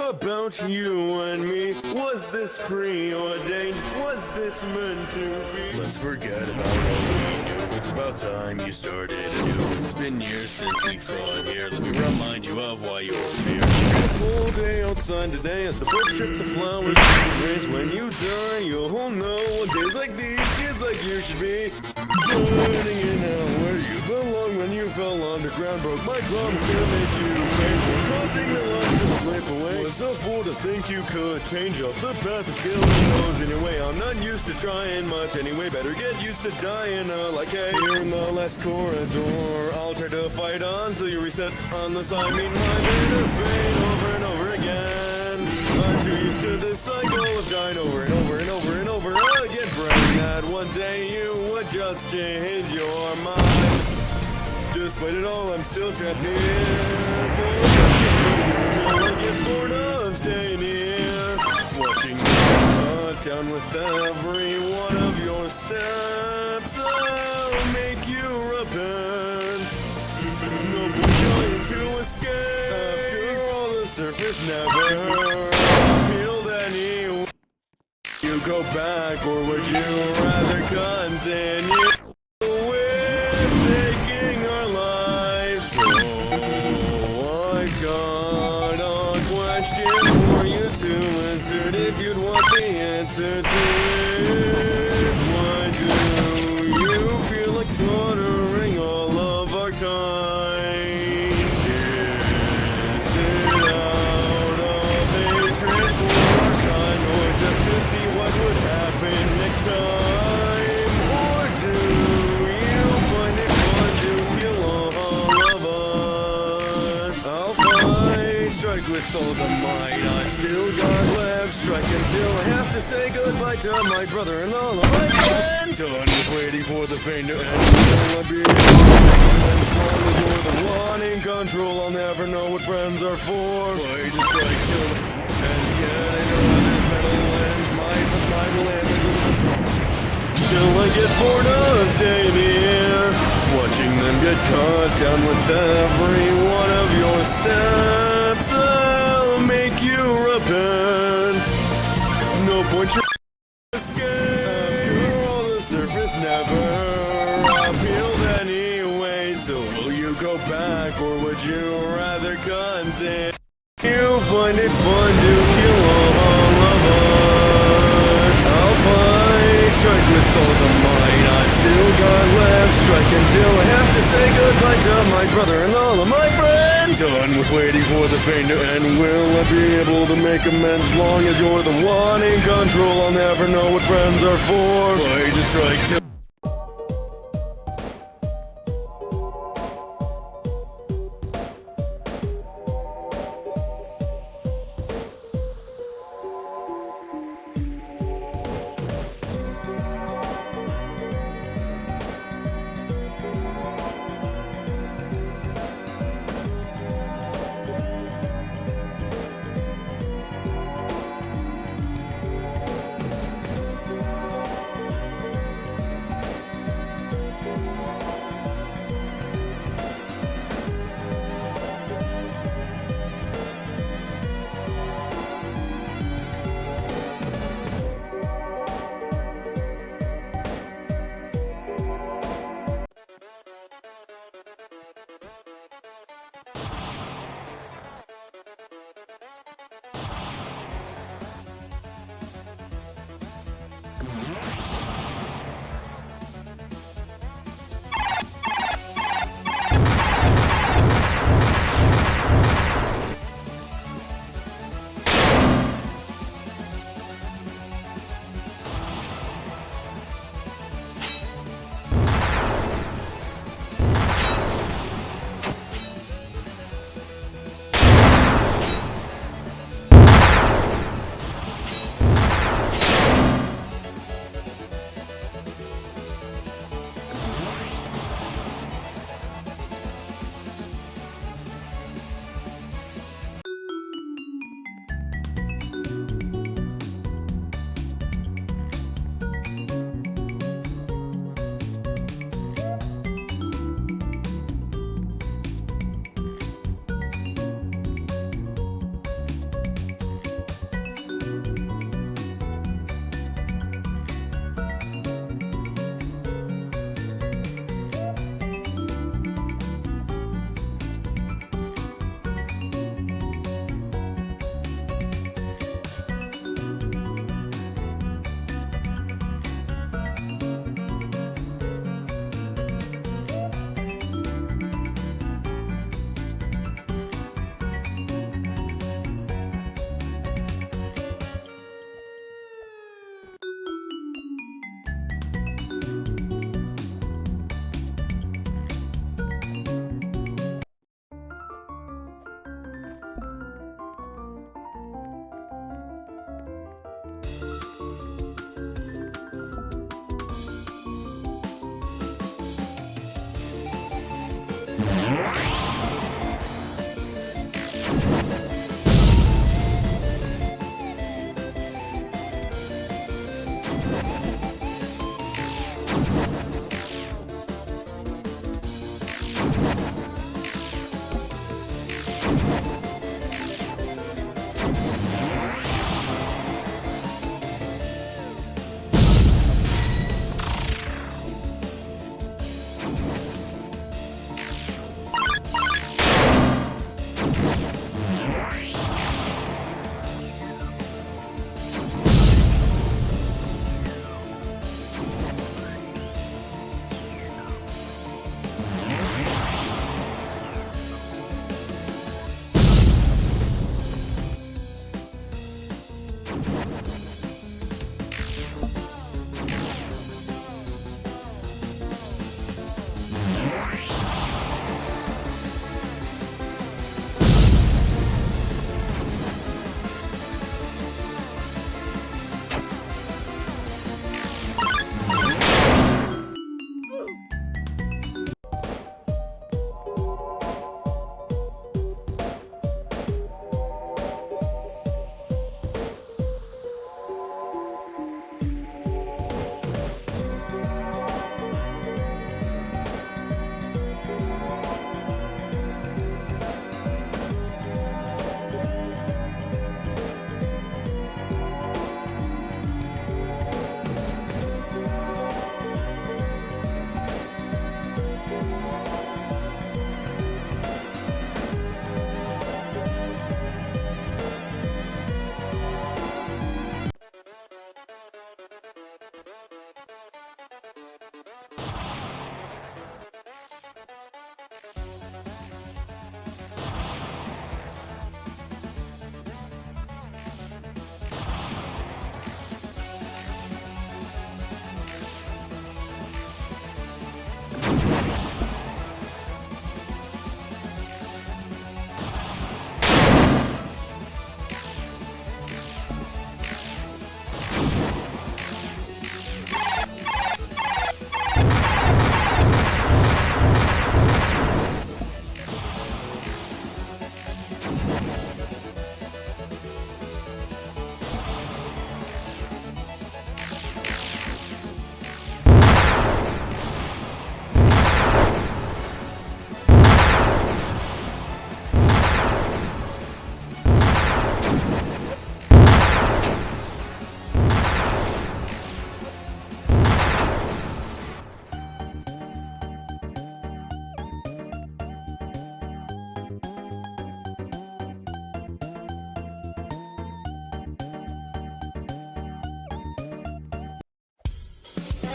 about you and me. Was this preordained? Was this meant to be? Let's forget about all we knew. It's about time you started anew. It's been years since we fought here. Let me remind you of why you're here. A full day outside today as the birds trip the flowers. Race when you die, you'll know what days like these, kids like you should be. Burning in hell where you belong when you fell underground. Broke my promise to make you pay for crossing the line to slip away. Was a fool to think you could change up the path of killing those anyway. I'm not used to trying much anyway. Better get used to dying like hey. Here in the last corridor, I'll try to fight on till you reset on the side. Meet my bit of fate over and over again. I'm too used to this cycle of dying over and over and over and over again. Praying that one day you would just change your mind. Despite it all, I'm still trapped here. Till I get bored of staying here. Watching you cut down with every one of your steps. I'll make you repent. No point trying to escape. After all, the surface never appealed anyway. You go back, or would you rather continue with taking our lives? Oh, I got a question for you to answer if you'd want the answer to it. Why do you feel like slaughtering all of our kind? Is it out of hatred for our kind, or just to see what would happen next time? Or do you find it fun to kill all of us? I'll fight, strike with all the might I've still got left. Strike until I have to say goodbye to my brother and all of my friends. Done with waiting for the pain to end. Will I be able to make as long as you're the one in control? I'll never know what friends are for. Fight to strike till ends. Yet I know how this metal ends. My survival ends. Till I get bored of staying here, watching them get cut down with every one of your steps. I'll make you repent. No point trying to escape. After all, the surface never appealed anyway. So will you go back, or would you rather continue? You find it fun to kill all of us. I'll fight, strike with all the might I've still got left. Strike until I have to say goodbye to my brother and all of my friends. Done with waiting for this pain to end. Will I be able to make amends as long as you're the one in control? I'll never know what friends are for. Fight to strike till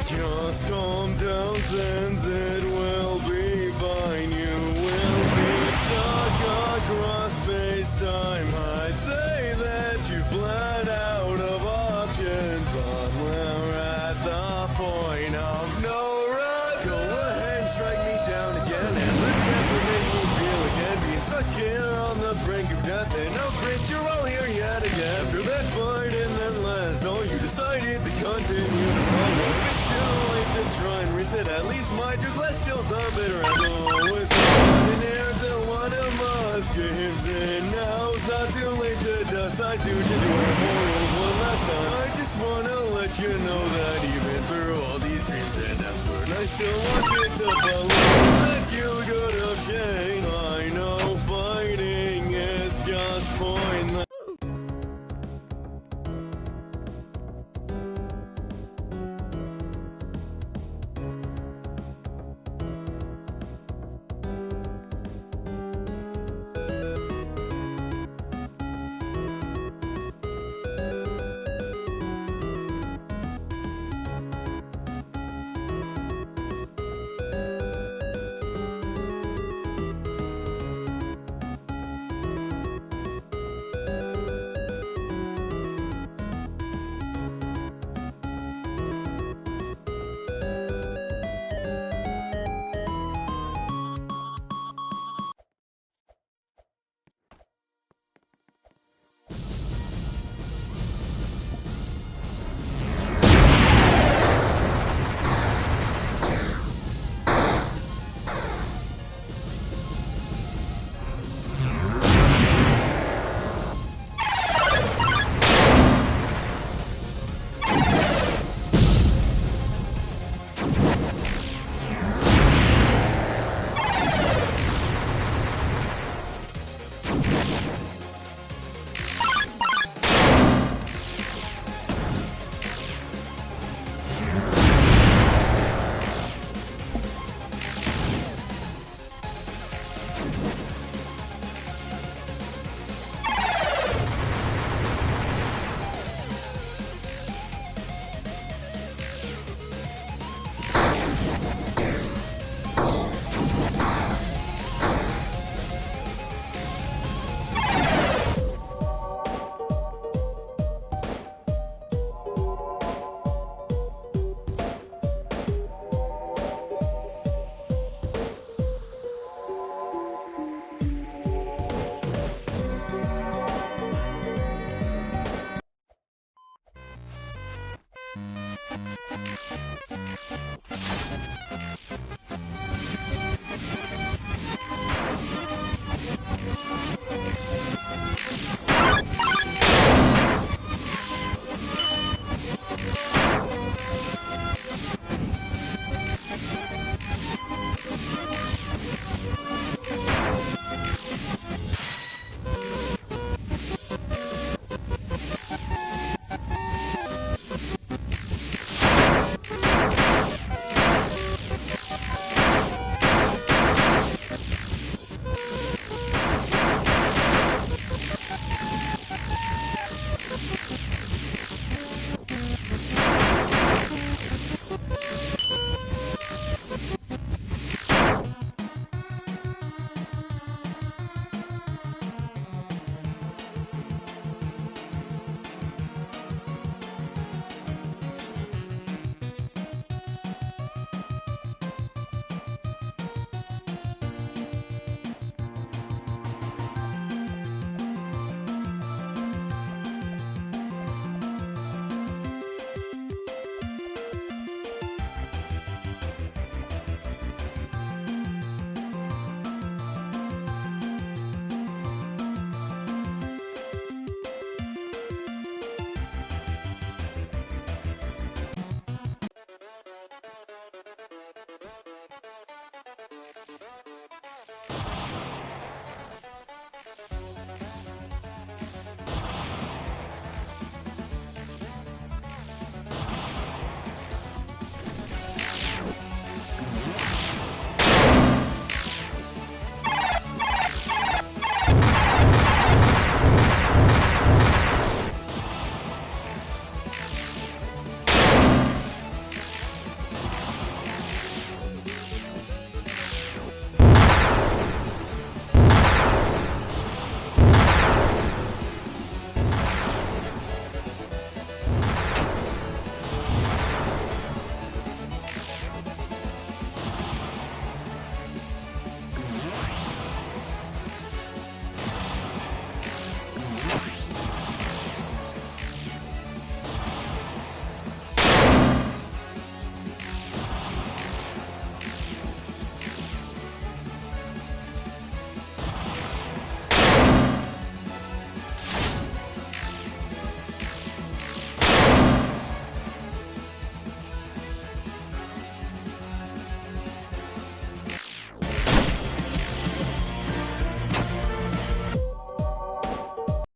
Just calm down, since it will be fine. You will be stuck across space-time. I'd say that you bled out of options, but we're at the point of no run. Go ahead and strike me down again, and let's never make me feel again. Being stuck here on the brink of death, and no grit, you're all here yet again. After that fight and then last, oh, you decided to continue to follow. To try and reset at least my drink, let's still the bitter as always. In air till one of us gives in. Now it's not too late to decide to just do our morals one last time. I just wanna let you know that even through all these dreams and effort, I still wanted to believe that you could have changed. I know fighting is just pointless.